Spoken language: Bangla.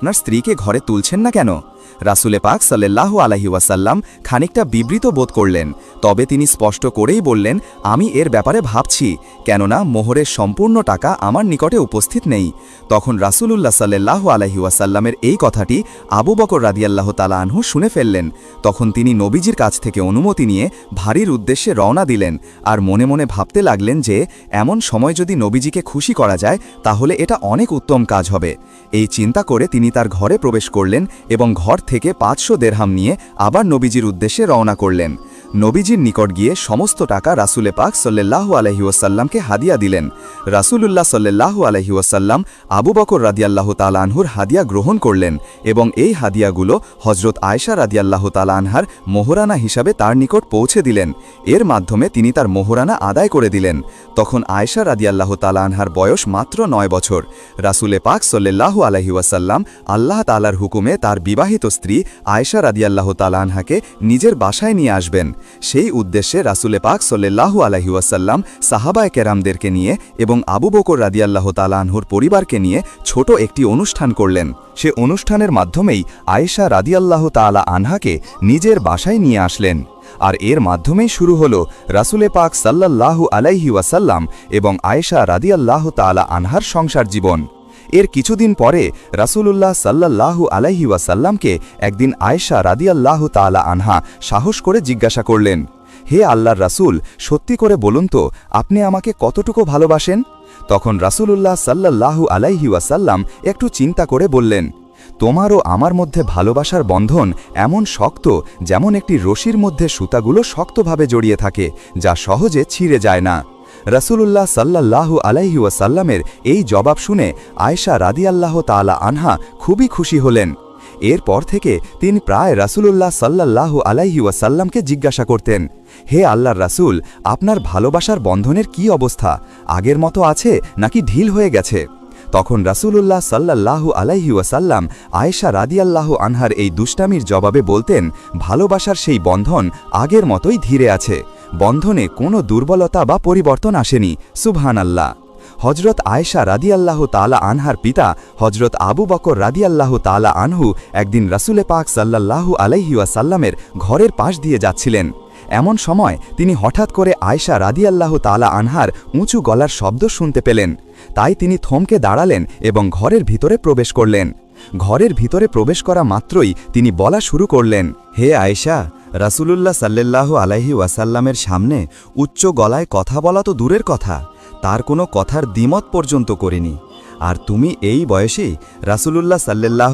আপনার স্ত্রীকে ঘরে তুলছেন না কেন? রাসূলে পাক সাল্লাল্লাহু আলাইহি ওয়াসাল্লাম খানিকটা বিবৃত বোধ করলেন, তবে তিনি স্পষ্ট করেই বললেন, আমি এর ব্যাপারে ভাবছি, কেননা মোহরের সম্পূর্ণ টাকা আমার নিকটে উপস্থিত নেই। তখন রাসূলুল্লাহ সাল্লাল্লাহু আলাইহি ওয়াসাল্লামের এই কথাটি আবু বকর রাদিয়াল্লাহু তাআলা আনহু শুনে ফেললেন। তখন তিনি নবীজির কাছ থেকে অনুমতি নিয়ে ভারীর উদ্দেশ্যে রওনা দিলেন, আর মনে মনে ভাবতে লাগলেন যে এমন সময় যদি নবীজিকে খুশি করা যায় তাহলে এটা অনেক উত্তম কাজ হবে। এই চিন্তা করে তিনি তার ঘরে প্রবেশ করলেন এবং ঘর থেকে 500 দিরহাম নিয়ে আবার নবীজির উদ্দেশ্যে রওনা করলেন। নবীজির নিকট গিয়ে সমস্ত টাকা রাসূলে পাক সাল্লাল্লাহু আলাইহি ওয়াসাল্লামকে হাদিয়া দিলেন। রাসূলুল্লাহ সাল্লাল্লাহু আলাইহি ওয়াসাল্লাম আবু বকর রাদিয়াল্লাহু তাআলা আনহুর হাদিয়া গ্রহণ করলেন এবং এই হাদিয়াগুলো হযরত আয়েশা রাদিয়াল্লাহু তাআলা আনহার মোহরানা হিসাবে তার নিকট পৌঁছে দিলেন। এর মাধ্যমে তিনি তার মোহরানা আদায় করে দিলেন। তখন আয়েশা রাদিয়াল্লাহু তাআলা আনহার বয়স মাত্র 9 বছর। রাসূলে পাক সাল্লাল্লাহু আলাইহি ওয়াসাল্লাম আল্লাহ তাআলার হুকুমে তার বিবাহিত স্ত্রী আয়েশা রাদিয়াল্লাহু তাআলা আনহাকে নিজের বাসায় নিয়ে আসবেন। সেই উদ্দেশ্যে রাসূলে পাক সাল্লাল্লাহু আলাইহি ওয়াসাল্লাম সাহাবায়ে কেরামদেরকে নিয়ে এবং আবু বকর রাদিয়াল্লাহু তাআলা আনহুর পরিবারকে নিয়ে ছোট একটি অনুষ্ঠান করলেন। সে অনুষ্ঠানের মাধ্যমেই আয়েশা রাদিয়াল্লাহু তাআলা আনহাকে নিজের বাসায় নিয়ে আসলেন। আর এর মাধ্যমেই শুরু হলো রাসূলে পাক সাল্লাল্লাহু আলাইহি ওয়াসাল্লাম এবং আয়েশা রাদিয়াল্লাহু তাআলা আনহার সংসার জীবন। এর কিছুদিন পরে রাসূলুল্লাহ সাল্লাল্লাহু আলাইহি ওয়াসাল্লামকে একদিন আয়েশা রাদিয়াল্লাহু তাআলা আনহা সাহস করে জিজ্ঞাসা করলেন, হে আল্লাহর রাসূল, সত্যি করে বলুন তো আপনি আমাকে কতটুকু ভালোবাসেন? তখন রাসূলুল্লাহ সাল্লাল্লাহু আলাইহি ওয়াসাল্লাম একটু চিন্তা করে বললেন, তোমার ও আমার মধ্যে ভালোবাসার বন্ধন এমন শক্ত যেমন একটি রশির মধ্যে সুতাগুলো শক্তভাবে জড়িয়ে থাকে, যা সহজে ছিঁড়ে যায় না। রাসূলুল্লাহ সাল্লাল্লাহু আলাইহি ওয়াসাল্লামের এই জবাব শুনে আয়েশা রাদিয়াল্লাহু তাআলা আনহা খুবই খুশি হলেন। এরপর থেকে তিনি প্রায় রাসূলুল্লাহ সাল্লাল্লাহু আলাইহি ওয়াসাল্লামকে জিজ্ঞাসা করতেন, হে আল্লাহর রাসূল, আপনার ভালোবাসার বন্ধনের কি অবস্থা? আগের মতো আছে নাকি ঢিল হয়ে গেছে? তখন রাসূলুল্লাহ সাল্লাল্লাহু আলাইহি ওয়াসাল্লাম আয়েশা রাদিয়াল্লাহু আনহার এই দুষ্টামির জবাবে বলতেন, ভালোবাসার সেই বন্ধন আগের মতোই ধীরে আছে, বন্ধনে কোনো দুর্বলতা বা পরিবর্তন আসেনি। সুবহানাল্লাহ। হযরত আয়েশা রাদিয়াল্লাহু তাআলা আনহার পিতা হযরত আবু বকর রাদিয়াল্লাহু তাআলা আনহু একদিন রাসূলে পাক সাল্লাল্লাহু আলাইহি ওয়াসাল্লামের ঘরের পাশ দিয়ে যাচ্ছিলেন। এমন সময় তিনি হঠাৎ করে আয়েশা রাদিয়াল্লাহু তাআলা আনহার উঁচু গলার শব্দ শুনতে পেলেন। তাই তিনি থমকে দাঁড়ালেন এবং ঘরের ভিতরে প্রবেশ করলেন। ঘরের ভিতরে প্রবেশ করা মাত্রই তিনি বলা শুরু করলেন, হে আয়েশা, রাসূলুল্লাহ সাল্লাল্লাহু আলাইহি ওয়াসাল্লামের সামনে উচ্চ গলায় কথা বলা তো দূরের কথা, তার কোনো কথার দ্বিমত পর্যন্ত করিনি। আর তুমি এই বয়সেই রাসূলুল্লাহ সাল্লাল্লাহু